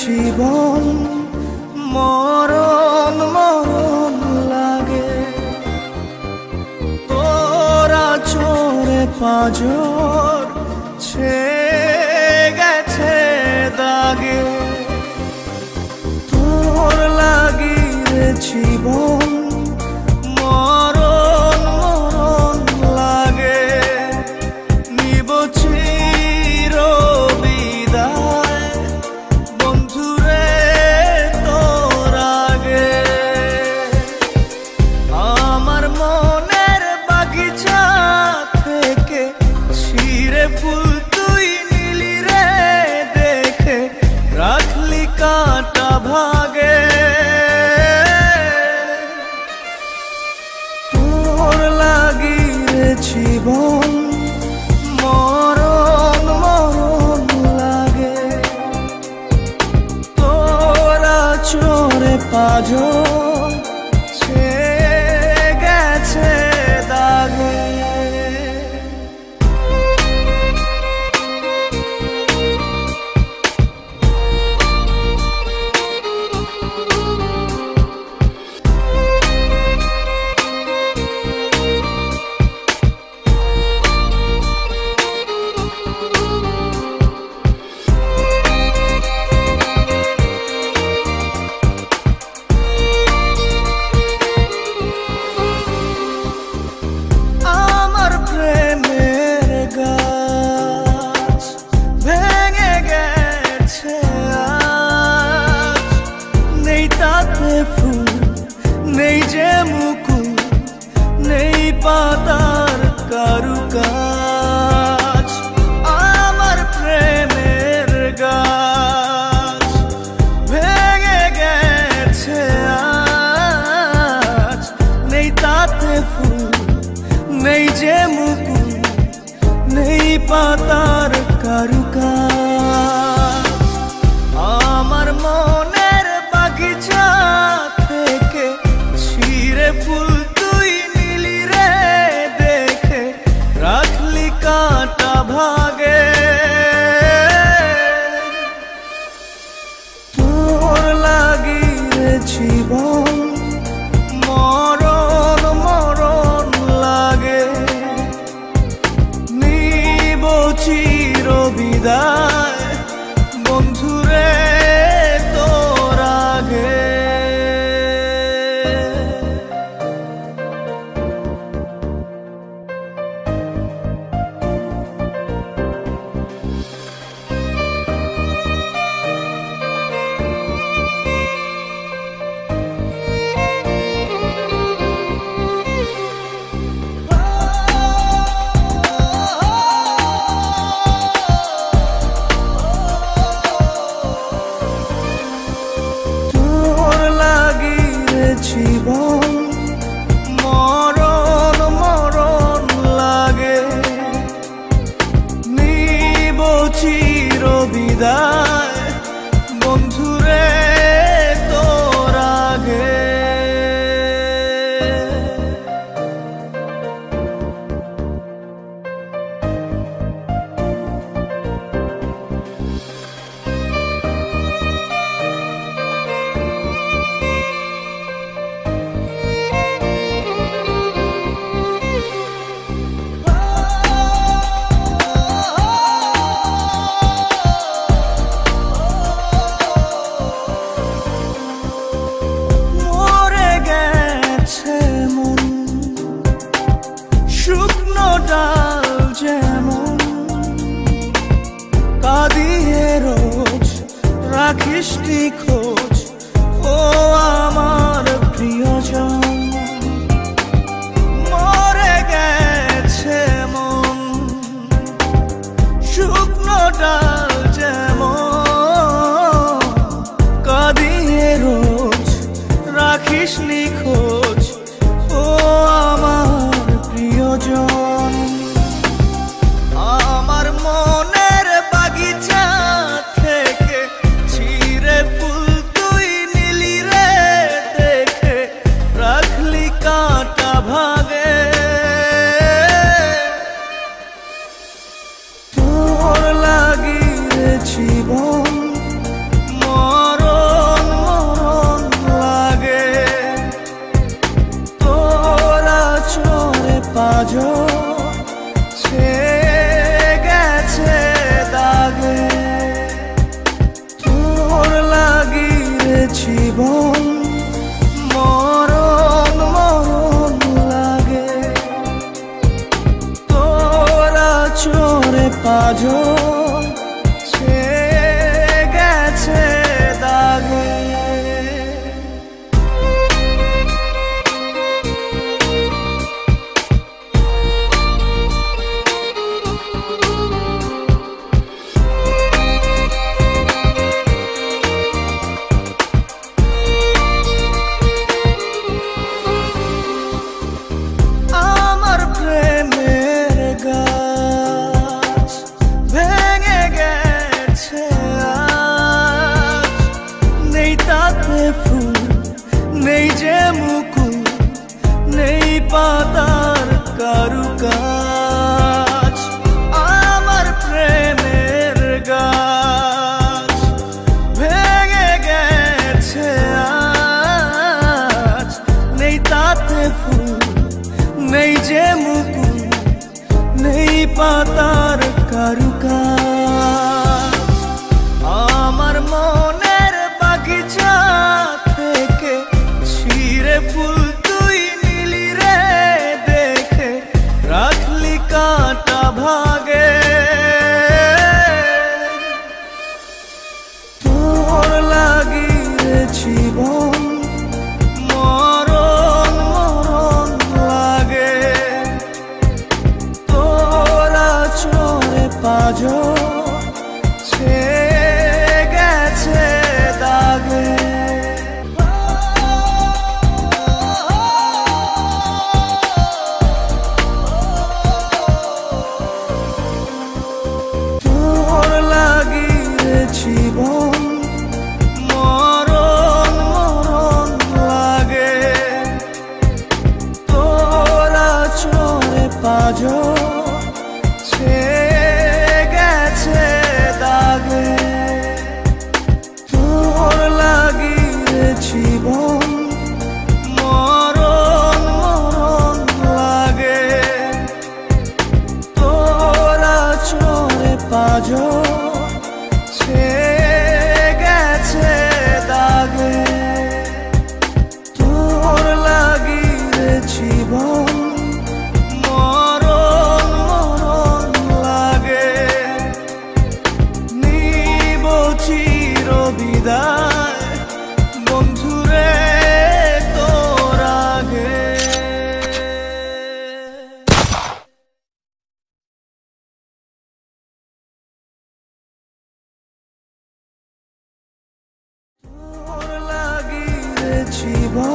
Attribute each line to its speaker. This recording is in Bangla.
Speaker 1: জীবন মরণ মরণ লাগে তোরা চোরে পাজর ছেয়ে গেছে দাগে তোর লাগি রে জীবন মরণ মরণ লাগে নিব চির বিদায় বন্ধুরে তোর আগে আমার মনের বাগিচা থেকে ছিঁড়ে ফুল তুই নিলি রে দেখে রাখলি কাটা ভাগে তোর লাগি রে জীবন মরণ মরণ লাগে তোরা চোরে পাজর ছেয়ে গেছে দাগে নেই যে মুকুল নেই পাতার কারুকাজ আমার প্রেমের গাছ ভেঙে গেছে আজ নেই তাতে ফুল নেই যে মুকুল নেই পাতার কারুকাজ আমার মনের বাগিচা থেকে ছিঁড়ে ফুল তুই নিলি রে দেখে রাখলি কাটা ভাগে তোর লাগি রে জীবন মরণ মরণ লাগে নিব চির বিদায় বন্ধুরে তোর আগে জীবন মরণ মরণ লাগে নিব চির বিদায় বন্ধুরে তোর আগে ডাল যেমন কাঁদিয়ে রোজ রাখিস নি খোঁজ ও আমার প্রিয়জন মরে গেছে মন শুকনো ডাল যেমন কাঁদিয়ে রোজ রাখিস নি খোঁজ ও আমার প্রিয়জন আমার মনের বাগিচা থেকে ছিঁড়ে ফুল জীবন মরণ মরণ লাগে তোরা চোরে পাঁজর ছেয়ে গেছে দাগে নেই যে মুকুল নেই পাতার কারুকাজ আমার প্রেমের গাছ ভেঙে গেছে আজ নেই তাতে ফুল নেই যে মুকুল নেই পাতার কারুকাজ আমার মনের বাগিচা থেকে ছিঁড়ে ফুল তুই নিলি রে দেখে রাখলি কাঁটা ভাগে তোর লাগি রে জীবন মরণ মরণ লাগে তোরা চোরে পাঁজর ছেয়ে গেছে দাগে তোর লাগি রে জীবন মরণ মরণ লাগে তোরা চোরে পাঁজর ছেয়ে গেছে দাগে তোর লাগি রে জীবন মরণ মরণ লাগে তোরা চোরে পাঁজর ছেয়ে গেছে দাগে তোর লাগি রে জীবন মরণ মরণ লাগে নিব চির বিদায় বন্ধুরে তোর আগে তোর লাগি রে জীবন